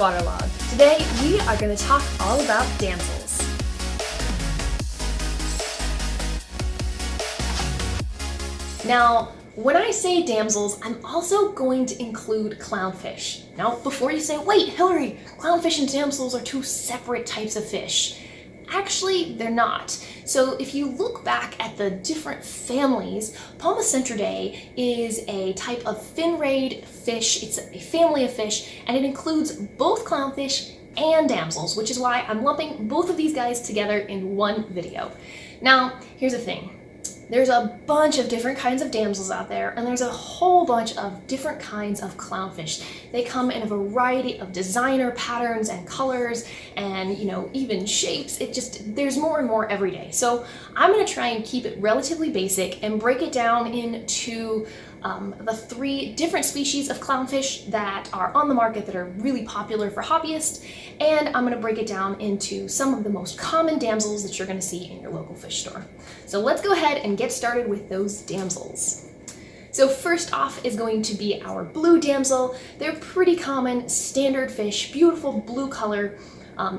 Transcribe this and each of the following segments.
waterlogged. Today, we are going to talk all about damsels. Now, when I say damsels, I'm also going to include clownfish. Now, before you say, wait, Hillary, clownfish and damsels are two separate types of fish. Actually, they're not. So if you look back at the different families, Palmacentridae is a type of fin-rayed fish. It's a family of fish, and it includes both clownfish and damsels, which is why I'm lumping both of these guys together in one video. Now, here's the thing. There's a bunch of different kinds of damsels out there, and there's a whole bunch of different kinds of clownfish. They come in a variety of designer patterns and colors and, even shapes. There's more and more every day. So I'm gonna try and keep it relatively basic and break it down into the three different species of clownfish that are on the market that are really popular for hobbyists, and I'm going to break it down into some of the most common damsels that you're going to see in your local fish store. So let's go ahead and get started with those damsels. So first off is going to be our blue damsel. They're pretty common, standard fish, beautiful blue color.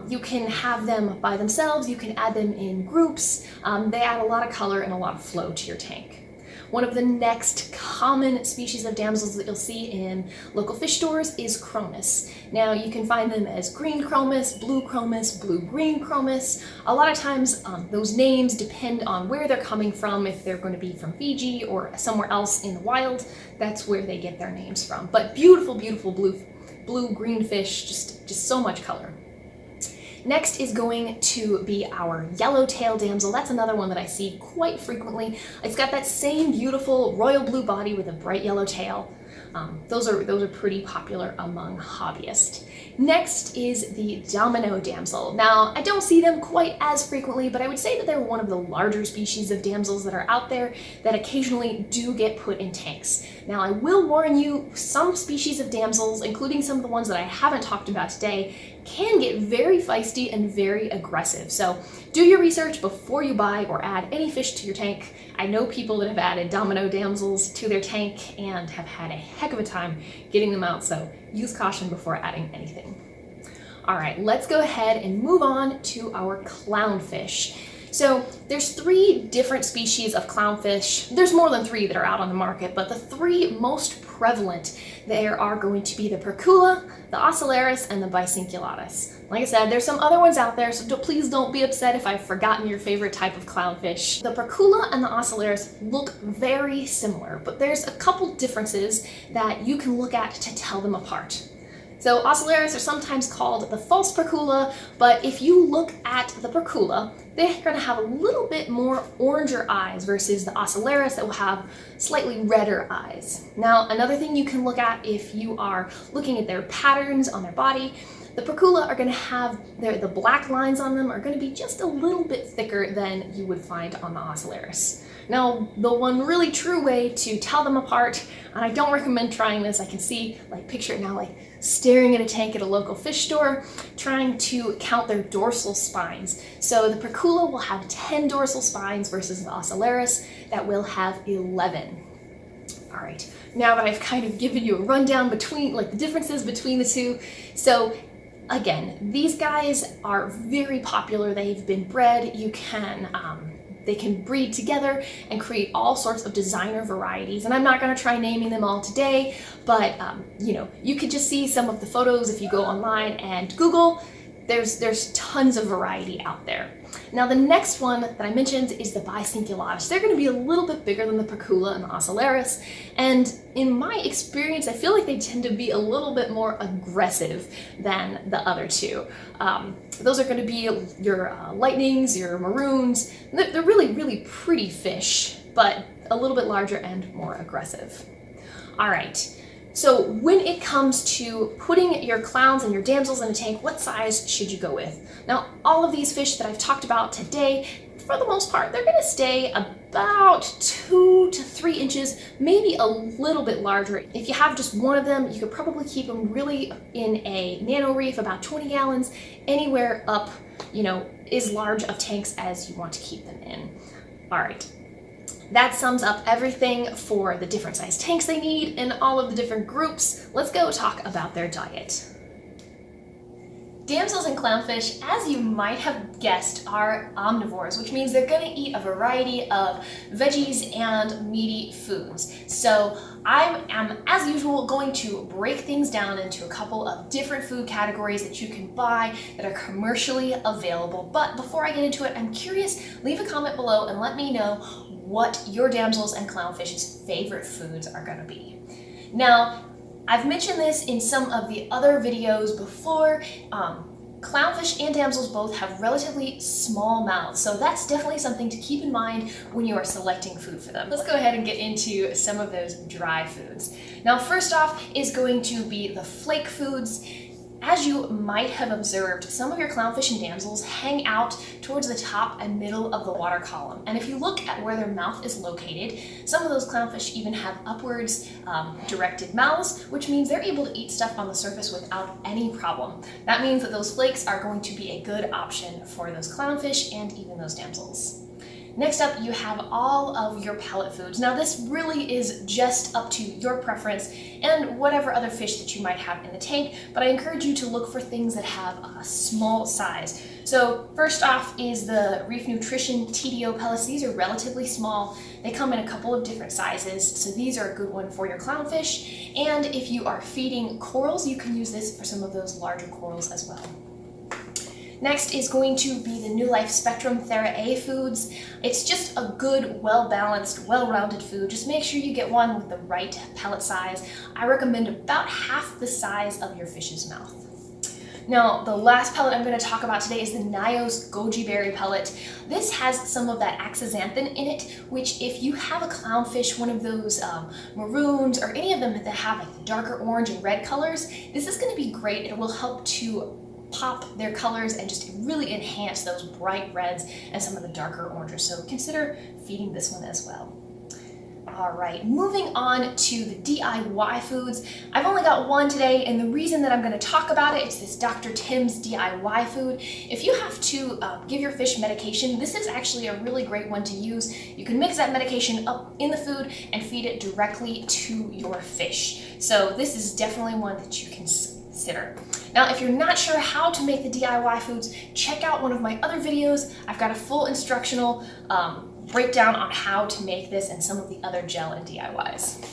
You can have them by themselves, you can add them in groups. They add a lot of color and a lot of flow to your tank. One of the next common species of damsels that you'll see in local fish stores is chromis. Now you can find them as green chromis, blue-green chromis. A lot of times those names depend on where they're coming from. If they're going to be from Fiji or somewhere else in the wild, that's where they get their names from. But beautiful, beautiful blue-green fish, just so much color. Next is going to be our yellowtail damsel. That's another one that I see quite frequently. It's got that same beautiful royal blue body with a bright yellow tail. Those are pretty popular among hobbyists. Next is the domino damsel. Now, I don't see them quite as frequently, but I would say that they're one of the larger species of damsels that are out there that occasionally do get put in tanks. Now, I will warn you, some species of damsels, including some of the ones that I haven't talked about today, can get very feisty and very aggressive. So do your research before you buy or add any fish to your tank. I know people that have added domino damsels to their tank and have had a heck of a time getting them out, so use caution before adding anything. All right, let's go ahead and move on to our clownfish. So there's three different species of clownfish. There's more than three that are out on the market, but the three most prevalent there are going to be the percula, the ocellaris, and the bicinculatus. Like I said, there's some other ones out there, so please don't be upset if I've forgotten your favorite type of clownfish. The percula and the ocellaris look very similar, but there's a couple differences that you can look at to tell them apart. So ocellaris are sometimes called the false percula, but if you look at the percula, they're going to have a little bit more oranger eyes versus the ocellaris that will have slightly redder eyes. Now, another thing you can look at if you are looking at their patterns on their body, the percula are going to have the black lines on them are going to be just a little bit thicker than you would find on the ocellaris. Now, the one really true way to tell them apart, and I don't recommend trying this, I can see, picture it now, staring at a tank at a local fish store, trying to count their dorsal spines. So the percula will have 10 dorsal spines versus the ocellaris that will have 11. All right, now that I've kind of given you a rundown between, the differences between the two, so again, these guys are very popular. They've been bred. They can breed together and create all sorts of designer varieties. And I'm not going to try naming them all today, but you could just see some of the photos if you go online and Google. There's tons of variety out there. Now, the next one that I mentioned is the bicinculatus. They're going to be a little bit bigger than the percula and the ocellaris, and in my experience, I feel like they tend to be a little bit more aggressive than the other two. Those are going to be your lightnings, your maroons. They're really, really pretty fish, but a little bit larger and more aggressive. All right. So when it comes to putting your clowns and your damsels in a tank, what size should you go with? Now, all of these fish that I've talked about today, for the most part, they're going to stay about 2 to 3 inches, maybe a little bit larger. If you have just one of them, you could probably keep them really in a nano reef, about 20 gallons, anywhere up, as large of tanks as you want to keep them in. All right. That sums up everything for the different size tanks they need and all of the different groups. Let's go talk about their diet. Damsels and clownfish, as you might have guessed, are omnivores, which means they're going to eat a variety of veggies and meaty foods. So I am, as usual, going to break things down into a couple of different food categories that you can buy that are commercially available. But before I get into it, I'm curious, leave a comment below and let me know what your damsels and clownfish's favorite foods are going to be. Now, I've mentioned this in some of the other videos before. Clownfish and damsels both have relatively small mouths, so that's definitely something to keep in mind when you are selecting food for them. Let's go ahead and get into some of those dry foods. Now, first off is going to be the flake foods. As you might have observed, some of your clownfish and damsels hang out towards the top and middle of the water column. And if you look at where their mouth is located, some of those clownfish even have upwards directed mouths, which means they're able to eat stuff on the surface without any problem. That means that those flakes are going to be a good option for those clownfish and even those damsels. Next up, you have all of your pellet foods. Now, this really is just up to your preference and whatever other fish that you might have in the tank, but I encourage you to look for things that have a small size. So first off is the Reef Nutrition TDO pellets. These are relatively small. They come in a couple of different sizes, so these are a good one for your clownfish. And if you are feeding corals, you can use this for some of those larger corals as well. Next is going to be the New Life Spectrum Thera A foods. It's just a good, well-balanced, well-rounded food. Just make sure you get one with the right pellet size. I recommend about half the size of your fish's mouth. Now, the last pellet I'm going to talk about today is the Nios Goji Berry pellet. This has some of that astaxanthin in it, which if you have a clownfish, one of those maroons, or any of them that have like the darker orange and red colors, this is going to be great. It will help to pop their colors and just really enhance those bright reds and some of the darker oranges. So consider feeding this one as well. All right, moving on to the DIY foods. I've only got one today, and the reason that I'm going to talk about it is this Dr. Tim's DIY food. If you have to give your fish medication, this is actually a really great one to use. You can mix that medication up in the food and feed it directly to your fish. So this is definitely one that you can consider. Now, if you're not sure how to make the DIY foods, check out one of my other videos. I've got a full instructional breakdown on how to make this and some of the other gel and DIYs.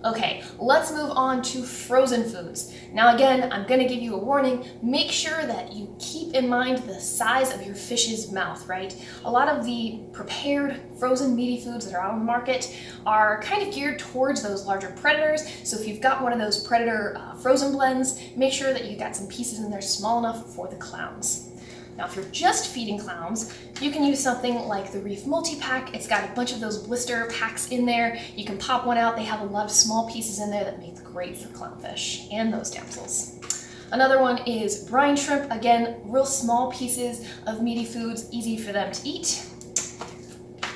Okay, let's move on to frozen foods. Now again, I'm going to give you a warning. Make sure that you keep in mind the size of your fish's mouth, right? A lot of the prepared frozen meaty foods that are on the market are kind of geared towards those larger predators. So if you've got one of those predator frozen blends, make sure that you've got some pieces in there small enough for the clowns. Now, if you're just feeding clowns, you can use something like the Reef Multi-Pack. It's got a bunch of those blister packs in there. You can pop one out. They have a lot of small pieces in there that make great for clownfish and those damsels. Another one is brine shrimp. Again, real small pieces of meaty foods, easy for them to eat.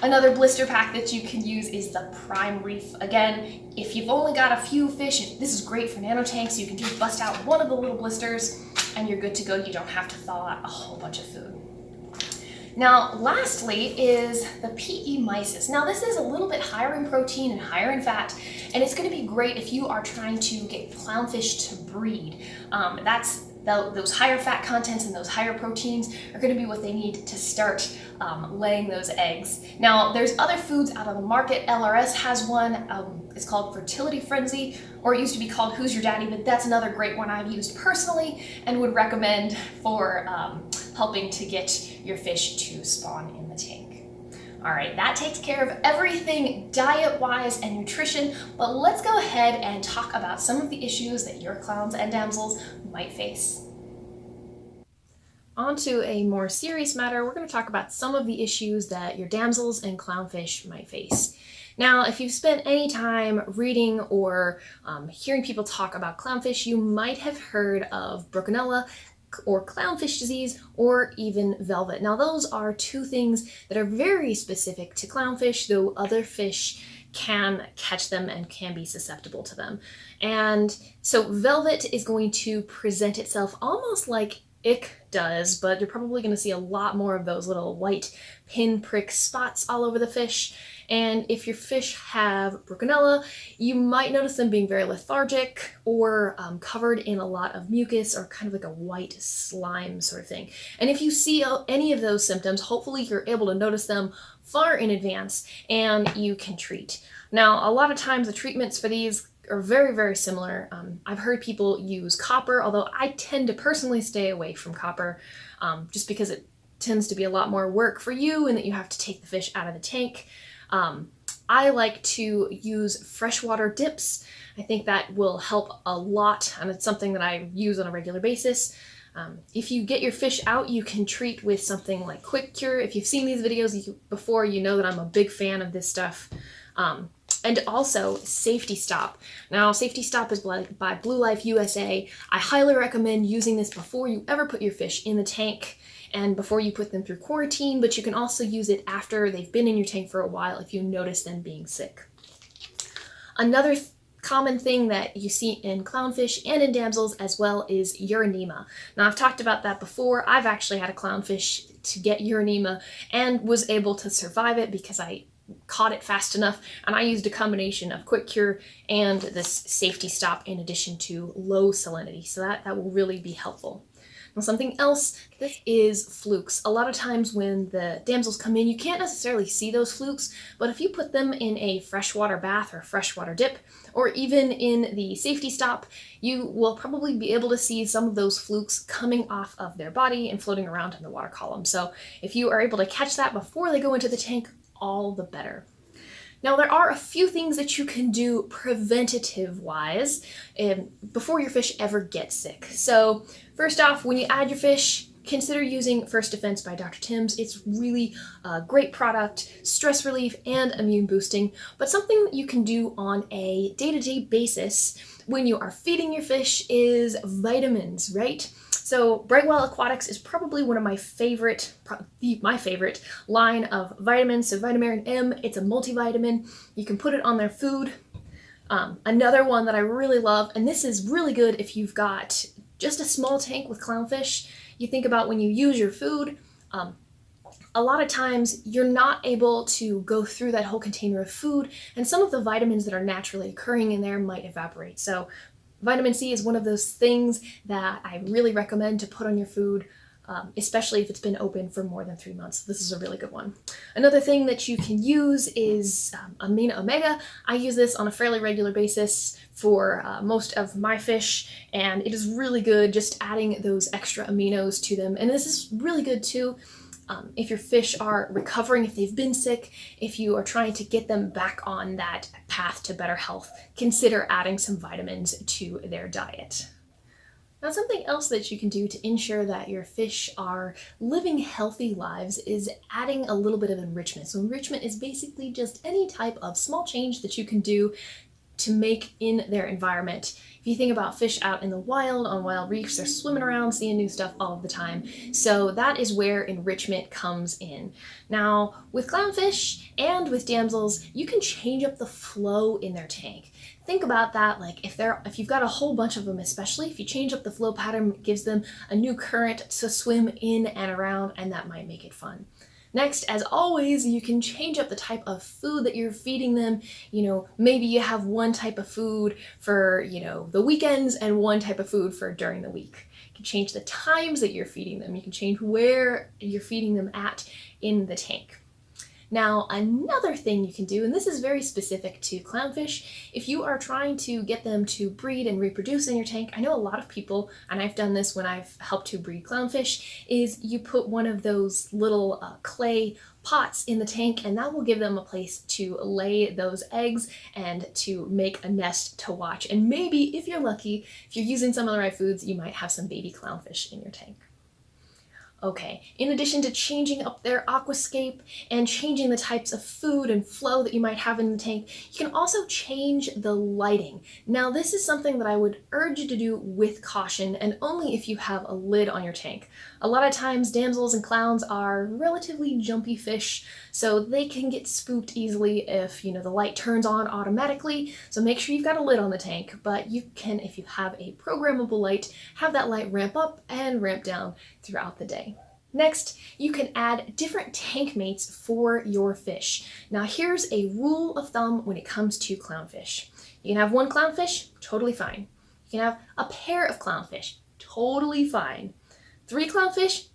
Another blister pack that you can use is the Prime Reef. Again, if you've only got a few fish, this is great for nano tanks. You can just bust out one of the little blisters and you're good to go. You don't have to thaw out a whole bunch of food. Now, lastly is the PE mysis. Now, this is a little bit higher in protein and higher in fat, and it's going to be great if you are trying to get clownfish to breed. Those higher fat contents and those higher proteins are going to be what they need to start laying those eggs. Now, there's other foods out on the market. LRS has one. It's called Fertility Frenzy, or it used to be called Who's Your Daddy, but that's another great one I've used personally and would recommend for helping to get your fish to spawn in the tank. All right, that takes care of everything diet-wise and nutrition, but let's go ahead and talk about some of the issues that your clowns and damsels might face. On to a more serious matter, we're going to talk about some of the issues that your damsels and clownfish might face. Now, if you've spent any time reading or hearing people talk about clownfish, you might have heard of Brucella or clownfish disease, or even velvet. Now, those are two things that are very specific to clownfish, though other fish can catch them and can be susceptible to them. And so velvet is going to present itself almost like ick does, but you're probably going to see a lot more of those little white pinprick spots all over the fish. And if your fish have Brucella, you might notice them being very lethargic or covered in a lot of mucus or kind of like a white slime sort of thing. And if you see any of those symptoms, hopefully you're able to notice them far in advance and you can treat. Now, a lot of times the treatments for these are very, very similar. I've heard people use copper, although I tend to personally stay away from copper just because it tends to be a lot more work for you and that you have to take the fish out of the tank. I like to use freshwater dips. I think that will help a lot, and it's something that I use on a regular basis. If you get your fish out, you can treat with something like Quick Cure. If you've seen these videos before, you know that I'm a big fan of this stuff. And also Safety Stop. Now, Safety Stop is by Blue Life USA. I highly recommend using this before you ever put your fish in the tank and before you put them through quarantine, but you can also use it after they've been in your tank for a while if you notice them being sick. Another common thing that you see in clownfish and in damsels as well is urinema. Now, I've talked about that before. I've actually had a clownfish to get urinema and was able to survive it because I caught it fast enough, and I used a combination of Quick Cure and this Safety Stop in addition to low salinity, so that will really be helpful. Now, something else is flukes. A lot of times when the damsels come in, you can't necessarily see those flukes, but if you put them in a freshwater bath or freshwater dip, or even in the Safety Stop, you will probably be able to see some of those flukes coming off of their body and floating around in the water column. So if you are able to catch that before they go into the tank, all the better. Now, there are a few things that you can do preventative-wise before your fish ever get sick. So first off, when you add your fish, consider using First Defense by Dr. Tim's. It's really a great product, stress relief and immune boosting, but something that you can do on a day-to-day basis when you are feeding your fish is vitamins, right? So Brightwell Aquatics is probably one of my favorite line of vitamins. So Vitamarin M, it's a multivitamin. You can put it on their food. Another one that I really love, and this is really good if you've got just a small tank with clownfish. You think about when you use your food, a lot of times you're not able to go through that whole container of food, and some of the vitamins that are naturally occurring in there might evaporate. So vitamin C is one of those things that I really recommend to put on your food, especially if it's been open for more than 3 months. This is a really good one. Another thing that you can use is Amino Omega. I use this on a fairly regular basis for most of my fish, and it is really good just adding those extra aminos to them. And this is really good too if your fish are recovering, if they've been sick, if you are trying to get them back on that path to better health, consider adding some vitamins to their diet. Now, something else that you can do to ensure that your fish are living healthy lives is adding a little bit of enrichment. So enrichment is basically just any type of small change that you can do to make in their environment. If you think about fish out in the wild, on wild reefs, they're swimming around, seeing new stuff all of the time. So that is where enrichment comes in. Now, with clownfish and with damsels, you can change up the flow in their tank. Think about that, like if you've got a whole bunch of them, especially if you change up the flow pattern, it gives them a new current to swim in and around, and that might make it fun. Next, as always, you can change up the type of food that you're feeding them. You know, maybe you have one type of food for, the weekends and one type of food for during the week. You can change the times that you're feeding them. You can change where you're feeding them at in the tank. Now, another thing you can do, and this is very specific to clownfish, if you are trying to get them to breed and reproduce in your tank, I know a lot of people, and I've done this when I've helped to breed clownfish, is you put one of those little clay pots in the tank, and that will give them a place to lay those eggs and to make a nest to watch. And maybe, if you're lucky, if you're using some of the right foods, you might have some baby clownfish in your tank. Okay, in addition to changing up their aquascape and changing the types of food and flow that you might have in the tank, you can also change the lighting. Now, this is something that I would urge you to do with caution and only if you have a lid on your tank. A lot of times, damsels and clowns are relatively jumpy fish, so they can get spooked easily if, the light turns on automatically. So make sure you've got a lid on the tank, but you can, if you have a programmable light, have that light ramp up and ramp down throughout the day. Next, you can add different tank mates for your fish. Now here's a rule of thumb when it comes to clownfish. You can have one clownfish, totally fine. You can have a pair of clownfish, totally fine. 3 clownfish,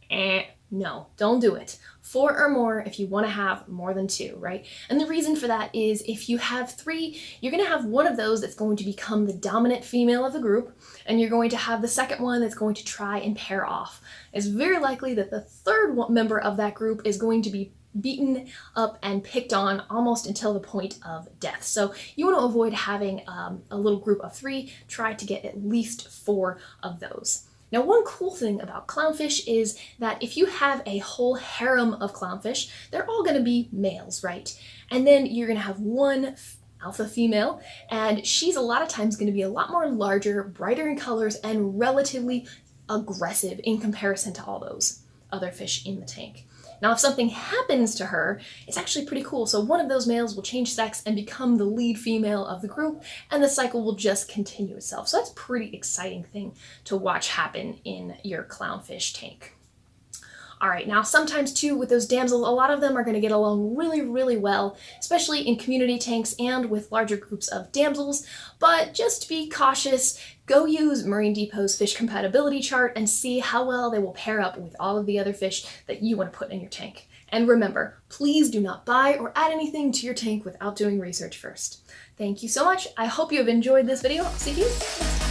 no, don't do it. 4 or more if you want to have more than 2, right? And the reason for that is if you have 3, you're going to have one of those that's going to become the dominant female of the group, and you're going to have the second one that's going to try and pair off. It's very likely that the third member of that group is going to be beaten up and picked on almost until the point of death. So you want to avoid having a little group of 3. Try to get at least 4 of those. Now, one cool thing about clownfish is that if you have a whole harem of clownfish, they're all going to be males, right? And then you're going to have one alpha female, and she's a lot of times going to be a lot more larger, brighter in colors, and relatively aggressive in comparison to all those other fish in the tank. Now, if something happens to her, it's actually pretty cool. So one of those males will change sex and become the lead female of the group, and the cycle will just continue itself. So that's a pretty exciting thing to watch happen in your clownfish tank. All right, now sometimes too with those damsels, a lot of them are going to get along really, really well, especially in community tanks and with larger groups of damsels. But just be cautious. Go use Marine Depot's fish compatibility chart and see how well they will pair up with all of the other fish that you want to put in your tank. And remember, please do not buy or add anything to your tank without doing research first. Thank you so much. I hope you have enjoyed this video. See you next time.